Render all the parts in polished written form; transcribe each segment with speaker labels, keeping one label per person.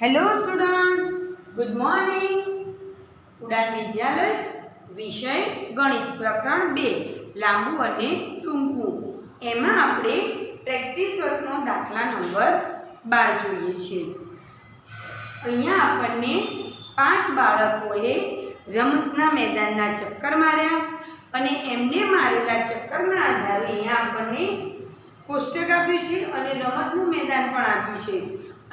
Speaker 1: Hello students, good morning. उड़ान विद्यालय विषय गणित प्रकरण 2 लांबू अने टूंकू एमां आपणे प्रेक्टिस वर्कनो दाखला नंबर 12 जोईए छे। अहींया आपणने 5 बाळकोए रमतना मैदानना चक्कर मार्या अने एमने मारेला चक्करना आधारे अहींया आपणने कोष्टक आप्युं छे अने रमतनुं मैदान पण आप्युं छे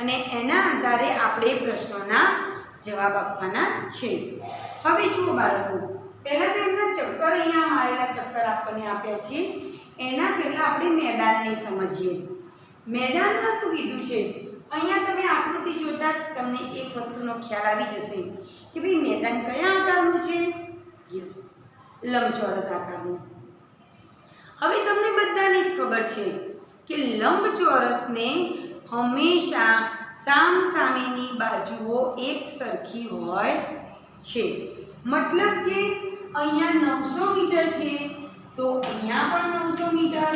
Speaker 1: અને એના આધારે આપણે પ્રશ્નોના જવાબ આપવાના છે। હવે જુઓ બાળકો, પહેલા તો એમના ચક્કર અહીંયા મારેલા ચક્કર આપણને આપ્યા છે, એના પહેલા આપણે મેદાનને સમજીએ। મેદાનમાં શું કીધું છે? અહીંયા તમે આકૃતિ જોતા જ તમને એક વસ્તુનો ખ્યાલ આવી જશે કે ભાઈ મેદાન કયા આકારનું છે? યસ, લંબચોરસ આકારનું। હવે તમને બધાને જ ખબર છે કે લંબચોરસને हमेशा साम सामेनी बाजुओ एक सरखी होय छे। मतलब के अहींया 900 मीटर छे तो अहींया पण 900 मीटर,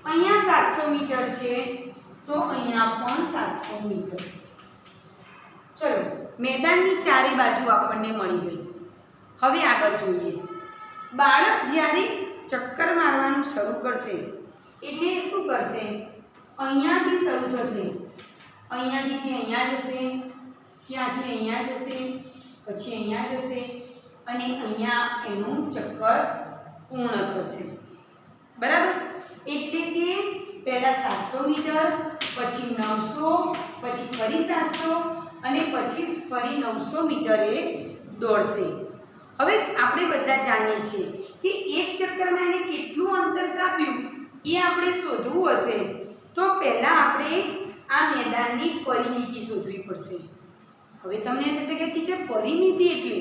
Speaker 1: अहींया 700 मीटर छे तो अहींया पण 700 मीटर। चलो, मैदाननी चारे बाजू आपणने मळी गई। हवे आगळ जोईए। बाळक ज्यारे चक्कर मारवानुं शरू करशे એટલે શું કરશે? અહીંયાથી શરૂ થશે, અહીંયાથી તે અહીંયા જશે, ત્યાંથી અહીંયા જશે, પછી અહીંયા જશે અને અહીંયા એનું ચક્કર પૂર્ણ કરશે। બરાબર? એટલે કે પહેલા 700 મીટર, પછી 900, પછી ફરી 700 અને પછી ફરી 900 મીટરે દોડશે। હવે આપણે બધા જાણીએ છીએ કે એક ચક્કરમાં એને કેટલું અંતર કાપ્યું ये आपणे शोधवू हशे तो पहला आपणे आ मैदाननी परिमिति शोधवी पड़शे। हवे तमने एम थशे के टीचर परिमिति एटले?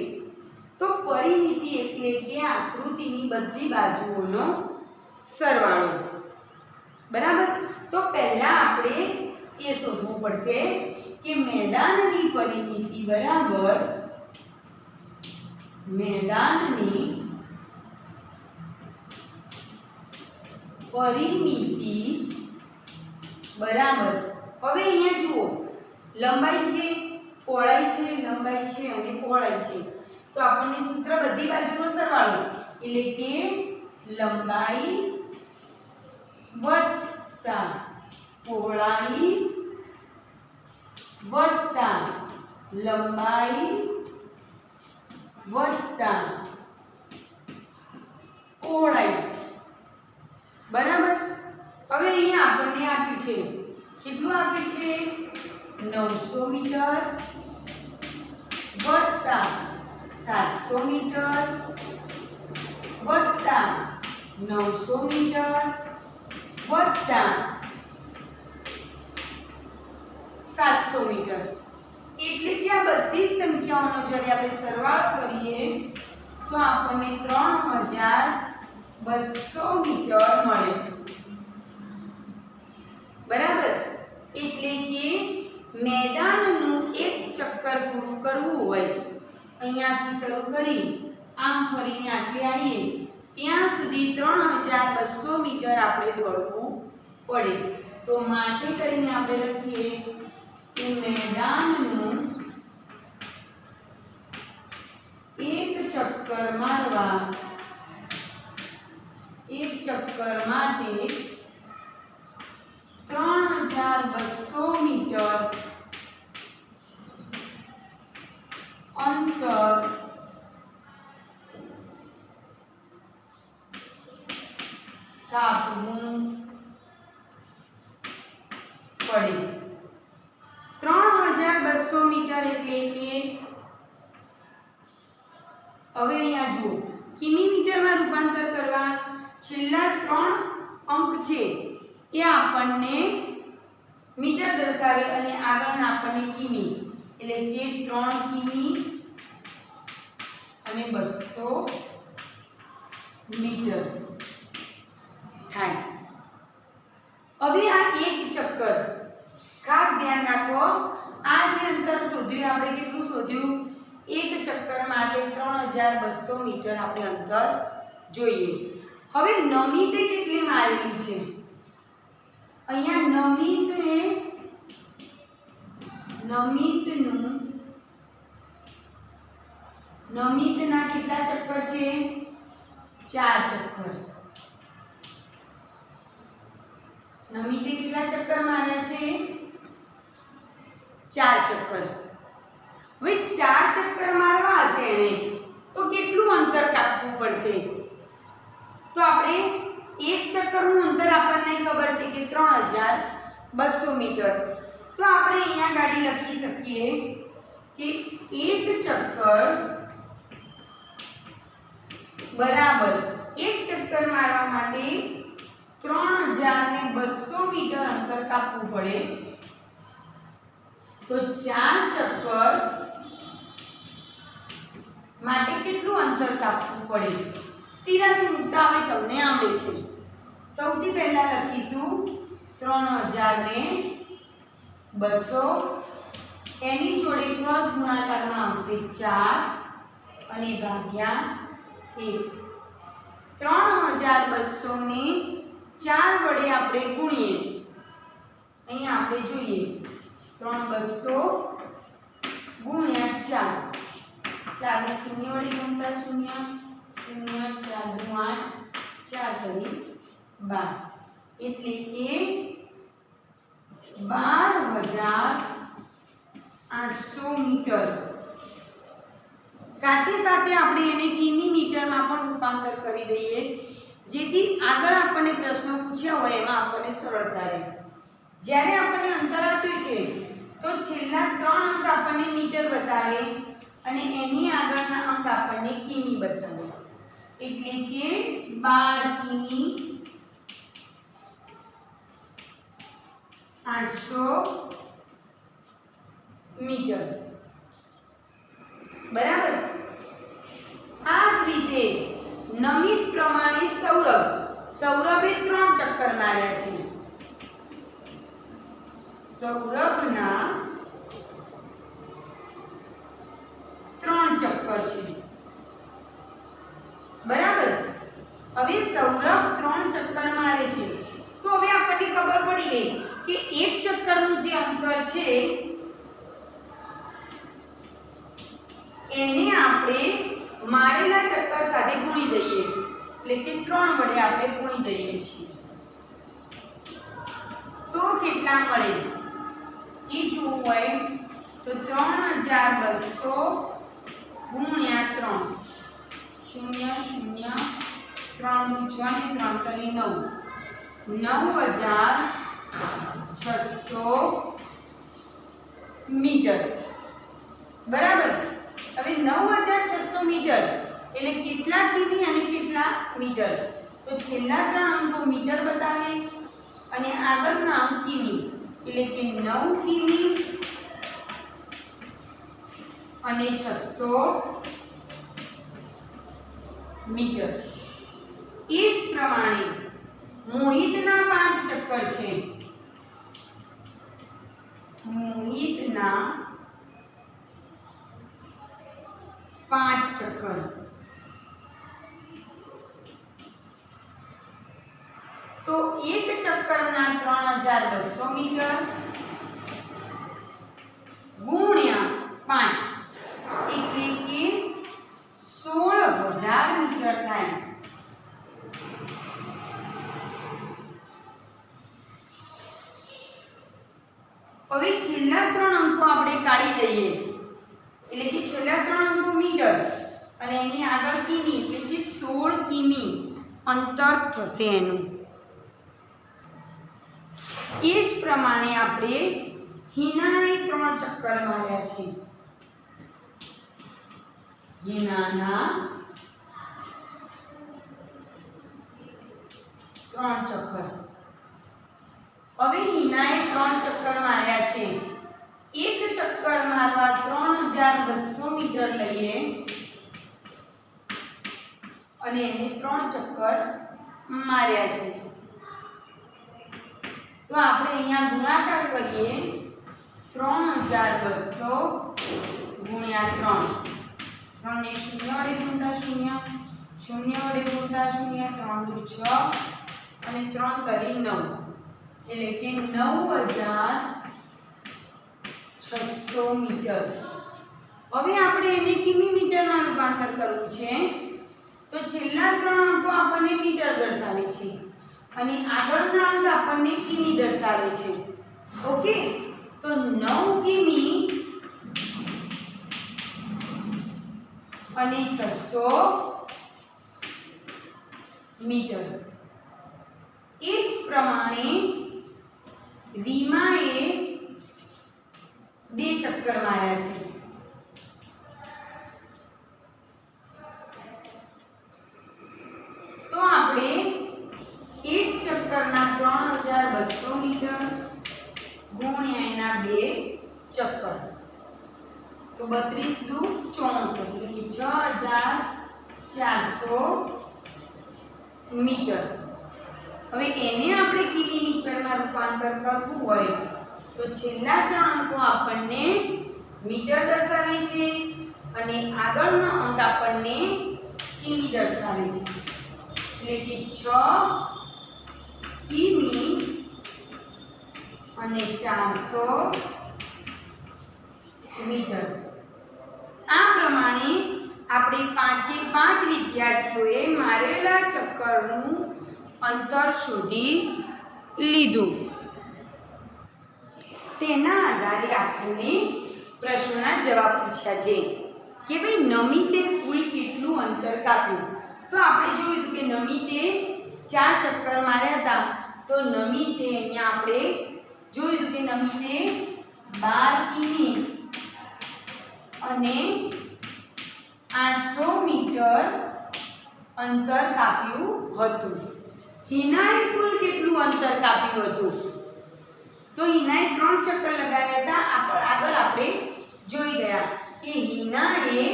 Speaker 1: तो परिमिति एटले के आकृतिनी बधी बाजुओनो सरवाळो। बराबर? तो पहला आपणे ए शोधवू पड़शे के मैदाननी परिमिति बराबर मैदाननी परिमिति बराबर। हवे अहींया जुओ, लंबाई छे, पहोळाई छे, लंबाई छे अने पहोळाई छे तो आपणे सूत्र बधी बाजुनो सरवाळो એટલે કે લંબાઈ વત્તા પહોળાઈ વત્તા લંબાઈ વત્તા પહોળાઈ। बराबर? હવે અહીંયા આપણને આપ્યું છે, કેટલું આપ્યું છે? 900 મીટર વત્તા 700 મીટર વત્તા 900 મીટર વત્તા 700 મીટર। એટલે કે આ બધી જ સંખ્યાઓનો જ્યારે આપણે સરવાળો કરીએ તો આપણને 3200 मीटर मळे। बराबर? એટલે કે મેદાનનું એક ચક્કર પૂરું કરવું હોય, અહીંયાથી શરૂ કરી આમ ફરીને આટલે આવીએ ત્યાં સુધી 3200 મીટર આપણે દોડવું પડે। તો માટે કરીને આપણે લખીએ કે મેદાનનું એક ચક્કર મારવા एक चक्कर माटे 3200 मीटर अंतर कापवू पड़े। 3200 मीटर એટલે કે હવે અહીંયા જુઓ, કિમી મીટરમાં રૂપાંતર કરવા છેલ્લા 3 અંક છે એ આપણને મીટર દર્શાવે અને આગળના આપણને કિમી એટલે કે 3 કિમી અને 200 મીટર થાય। હવે આ એક ચક્કર ખાસ ધ્યાન રાખો, આ જે અંતર શોધ્યું આપણે કેટલું શોધ્યું? એક ચક્કર માટે 3200 મીટર આપણે અંતર જોઈએ। હવે નમિતે કેટલી મારેલું છે? અહીંયા નમિતને નમિતના કેટલા ચક્કર છે? 4 ચક્કર. નમિતે કેટલા ચક્કર માર્યા છે? 4 ચક્કર. હવે 4 ચક્કર મારવા હશે એને તો કેટલું અંતર કાપવું પડશે? તો આપણે એક ચક્કરનું અંતર આપણને ખબર છે કે 3200 મીટર. તો આપણે અહીંયા ગાડી લખી શકીએ કે એક ચક્કર બરાબર એક ચક્કર મારવા માટે 3200 મીટર અંતર કાપવું પડે. તો 4 ચક્કર માટે કેટલું અંતર કાપવું પડે? તિરાસી મુક્તા હવે તમને આવડે છે. સૌથી પહેલા લખીશું 3200 એની જોડે ક્રોસ ગુણાકારમાં આવશે 4 અને ભાગ્યા 1. 3200 ને 4 વડે આપણે ગુણીએ. અહીંયા આપણે જોઈએ 3200 ગુણ્યા 4 ને 0 વડે ગુણતા 0 0 4 દુ 8 4 તરી 12 એટલે કે 12800 મીટર. સાથે સાથે આપણે એને કિમી મીટરમાં પણ રૂપાંતર કરી દઈએ જેથી આગળ આપણને પ્રશ્નો પૂછ્યા હોય એમાં આપણને સરળતા રહે. જ્યારે આપણને અંતર આપ્યું છે તો છેલ્લા 3 અંક આપણને મીટર બતાવે અને એની આગળના અંક આપણને કિમી બતાવે. એટલે કે 12 કિમી 800 મીટર. બરાબર. આ જ રીતે નમિત પ્રમાણે સૌરભે 3 ચક્કર માર્યા છે. સૌરભના 3 ચક્કર છે. બરાબર. હવે સૌરભ 3 ચક્કર મારે છે તો હવે આપણને ખબર પડી ગઈ કે એક ચક્કરનું જે અંતર છે એને આપણે મારેલા ચક્કર સાથે ગુણી દઈએ. એટલે કે 3 વડે આપણે ગુણી દઈએ છીએ તો કેટલા મળે એ જોવું હોય તો 3200 ગુણ્યા 3 0 0 3 દુ 6 ને 3 તરી 9 9600 મીટર. બરાબર. હવે 9600 મીટર એટલે કેટલા કિમી અને કેટલા મીટર? તો છેલ્લા 3 અંકો મીટર બતાવે અને આગળના અંક કિમી એટલે કે 9 કિમી અને 600 મીટર. એ જ પ્રમાણે મોહિતના 5 ચક્કર છે. મોહિતના 5 ચક્કર. તો એક ચક્કરના 3200 મીટર ગુણ્યા 5 એટલે કે 16000 મીટર થાય. હવે છેલ્લા 3 અંકો આપણે કાઢી દઈએ. એટલે કે છેલ્લા 3 અંકો મીટર અને એની આગળ કિમી એટલે કે 16 કિમી અંતર થશે એનું. એ જ પ્રમાણે આપણે હિનાએ 3 ચક્કર માર્યા છે. હિનાના 3 ચક્કર. હવે હિનાએ 3 ચક્કર માર્યા છે. એક ચક્કર મારવા 3200 મીટર લઈએ અને એને 3 ચક્કર માર્યા છે. તો આપણે અહીંયા ગુણાકાર કરીએ 3200 ગુણ્યા 3 ને 0 વડે ગુણતા 0 0 વડે ગુણતા 0 3 દુ 6 અને 3 તરી 9 એટલે કે 9600 600 મીટર। હવે આપણે એને કિમી મીટરમાં રૂપાંતર કરવું છે તો છેલ્લા 3 અંકો આપણને મીટર દર્શાવે છે અને આગળના અંક આપણને કિમી દર્શાવે છે। ઓકે, તો 9 કિમી અને 600 મીટર। એ જ પ્રમાણે રીમાએ 2 ચક્કર માર્યા છે। તો આપણે એક ચક્કરના 3200 મીટર ગુણ્યા એના 2 ચક્કર, તો 32 દુ 64 એટલે કે 6400 મીટર। હવે એને આપણે કિમી મીટરમાં રૂપાંતર કરવું હોય તો છેલ્લા 3 અંકો આપણને મીટર દર્શાવે છે અને આગળનો અંક આપણને કિમી દર્શાવે છે, એટલે કે 6 કિમી અને 400 મીટર। આ પ્રમાણે આપણે 5 વિદ્યાર્થીઓએ મારેલા ચક્કરનું અંતર શોધી લીધું। તેના આધારે આપણને પ્રશ્નોના જવાબ પૂછ્યા છે કે ભાઈ નમિતે કુલ કેટલું અંતર કાપ્યું। તો આપણે જોયું હતું કે નમિતે 4 ચક્કર માર્યા હતા, તો નમિતે અહીંયા આપણે જોયું હતું કે નમિતે 12 કિમી અને 800 મીટર અંતર કાપ્યું હતું। હિનાએ કુલ કેટલું અંતર કાપ્યું હતું? તો હિનાએ 3 ચક્કર લગાવ્યા હતા। આગળ આપણે જોઈ ગયા કે હિનાએ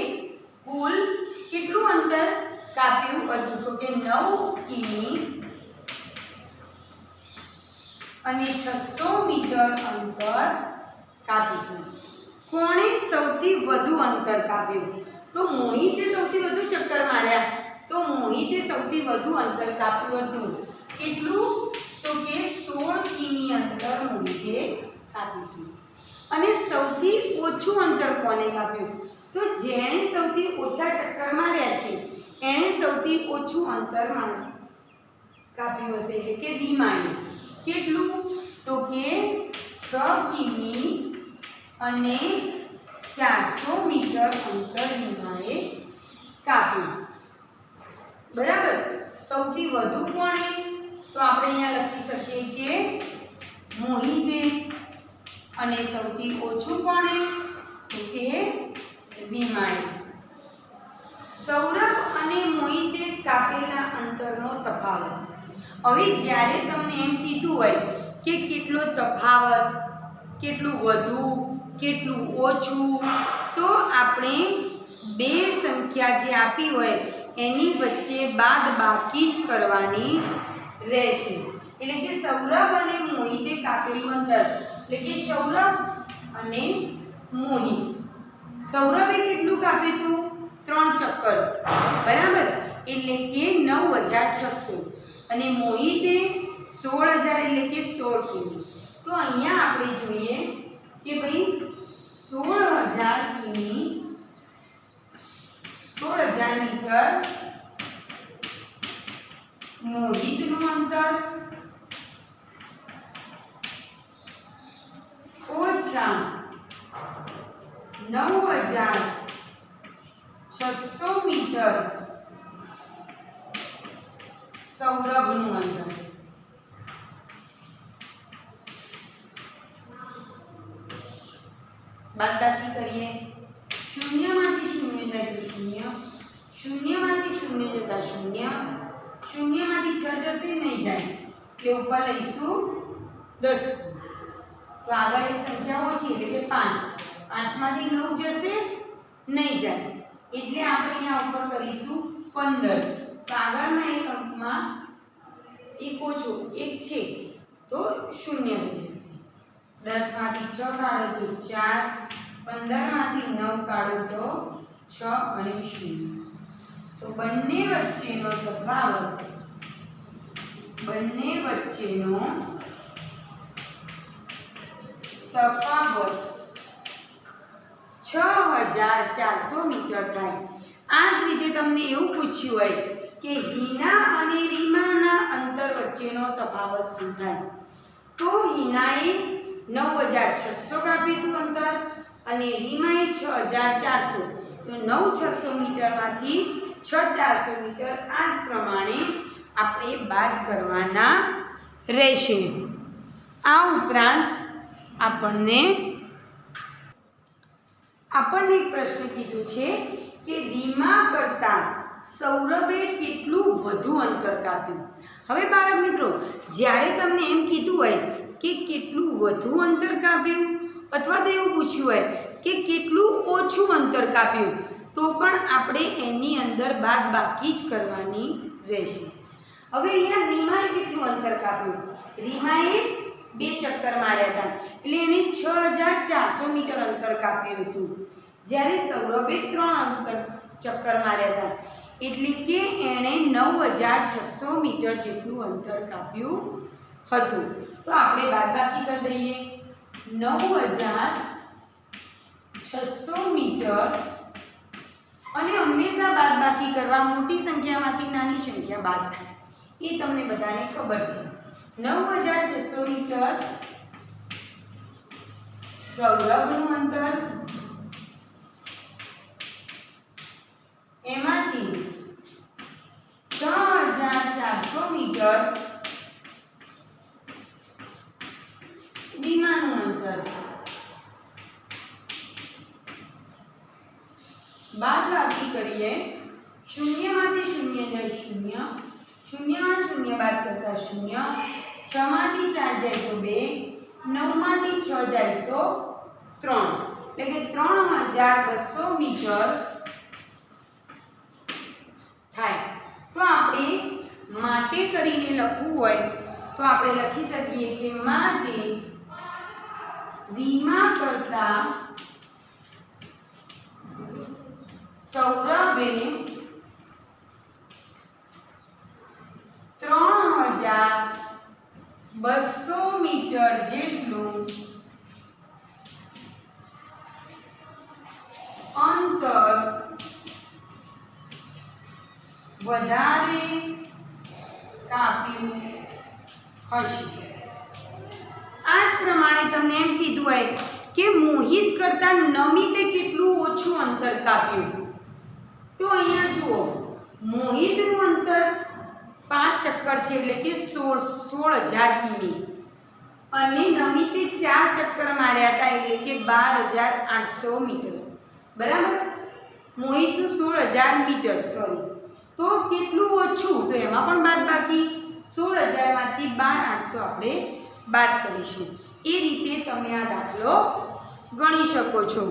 Speaker 1: કુલ કેટલું અંતર કાપ્યું હતું, તો કે 9 કિમી અને 600 મીટર અંતર કાપ્યું હતું। કોણે સૌથી વધુ અંતર કાપ્યું? તો મોહિતે સૌથી વધુ ચક્કર માર્યા, તો મોહિતે સૌથી વધુ અંતર કાપ્યું હતું। કેટલું? તો કે 16 કિમી અંતર મોહિતે કાપ્યું હતું। અને સૌથી ઓછું અંતર કોને કાપ્યું? તો જેણે સૌથી ઓછા ચક્કર માર્યા છે એણે સૌથી ઓછું અંતર કાપ્યું હશે, એટલે કે રીમાએ। કેટલું? તો કે 6 કિમી અને 400 મીટર અંતર રીમાએ કાપ્યું। બરાબર। સૌથી વધુ કોણે? તો આપણે અહીંયા લખી શકીએ કે મોહિતે। અને સૌથી ઓછું કોણે? તો કે રીમાએ। સૌરભ અને મોહિતે કાપેલા અંતરનો તફાવત। હવે જ્યારે તમને એમ કીધું હોય કે કેટલો તફાવત, કેટલું વધુ, કેટલું ઓછું, તો આપણે બે સંખ્યા જે આપી હોય એની વચ્ચે બાદબાકી જ કરવાની રહેશે। એટલે કે સૌરભ અને મોહિતે કાપેલું અંતર, એટલે કે સૌરભ અને મોહિત। સૌરભે કેટલું કાપ્યું હતું? 3 ચક્કર, બરાબર, એટલે કે 9600 અને મોહિતે 16000 એટલે કે 16 કિમી। તો અહીંયા આપણે જોઈએ કે ભાઈ 16000 કિમી 16000 મીટર મોહિતનું અંતર ઓછા 9600 મીટર સૌરભનું અંતર। બાદબાકી કરીએ, 0 માંથી 0 જાય તો 0, 0 માંથી 0 જતા 0, 0 માંથી 6 જશે નહીં જાય એટલે ઉપર લઈશું 10। તો આગળ એક સંખ્યા ઓછી એટલે કે 5, 5 માંથી 9 જશે નહીં જાય એટલે આપણે અહીંયા ઉપર કરીશું 15। તો આગળના એક અંકમાં એક ઓછો એક છે તો 0 થઈ જશે। 10 માંથી 6 કાઢો તો 4, 15 માંથી 9 કાઢો તો 6 અને 0। તો બંને વચ્ચેનો તફાવત 6400 મીટર થાય। આ જ રીતે તમને એવું પૂછ્યું હોય કે હિના અને રીમાના અંતર વચ્ચેનો તફાવત શું થાય, તો હિનાએ 9600 કાપ્યું હતું અંતર અને રીમાએ 6400, તો 9600 મીટરમાંથી 6400 મીટર આ જ પ્રમાણે આપણે બાદ કરવાના રહેશે। આ ઉપરાંત આપણને એક પ્રશ્ન કીધું છે કે રીમા કરતાં સૌરભે કેટલું વધુ અંતર કાપ્યું। હવે બાળક મિત્રો, જ્યારે તમને એમ કીધું હોય કે કેટલું વધુ અંતર કાપ્યું અથવા તો એવું પૂછ્યું હોય કે કેટલું ઓછું અંતર કાપ્યું, તો પણ આપણે એની અંદર બાદબાકી જ કરવાની રહેશે। હવે અહીંયા રીમાએ કેટલું અંતર કાપ્યું? રીમાએ 2 ચક્કર માર્યા હતા એટલે એણે 6400 મીટર અંતર કાપ્યું હતું, જ્યારે સૌરભે 3 ચક્કર માર્યા હતા એટલે કે એણે 9600 મીટર જેટલું અંતર કાપ્યું હતું। તો આપણે બાદબાકી કરી દઈએ। 9600 મીટર, અને હંમેશા બાદબાકી કરવા મોટી સંખ્યામાંથી નાની સંખ્યા બાદ થાય, એ તમને બધાને ખબર છે। 9600 મીટર સૌરભનું અંતર, એમાંથી 6400 મીટર રીમાનું અંતર, બાદબાકી કરીએ। 0 માંથી 0 જાય 0, 0 માં 0 બાદ કરતા 0, 6 માંથી 4 જાય તો 2, 9 માંથી 6 જાય તો 3, એટલે કે 3200 મીટર થાય। તો આપણે માટે કરીને લખવું હોય તો આપણે લખી શકીએ કે માટે રીમા કરતાં સૌરભે 3200 મીટર જેટલું અંતર વધારે કાપ્યું હશે। આ જ પ્રમાણે તમને એમ કીધું હોય કે મોહિત કરતાં નમિતે કેટલું ઓછું અંતર કાપ્યું, તો અહીંયા જુઓ મોહિતનું અંતર 5 ચક્કર છે એટલે કે 16000 કિમી, અને નમિતે 4 ચક્કર માર્યા હતા એટલે કે 12800 મીટર, બરાબર। મોહિતનું 16000 મીટર, સોરી, તો કેટલું ઓછું, તો એમાં પણ બાદબાકી 16000 માંથી 12800 આપણે બાદ કરીશું। એ રીતે તમે આ દાખલો ગણી શકો છો।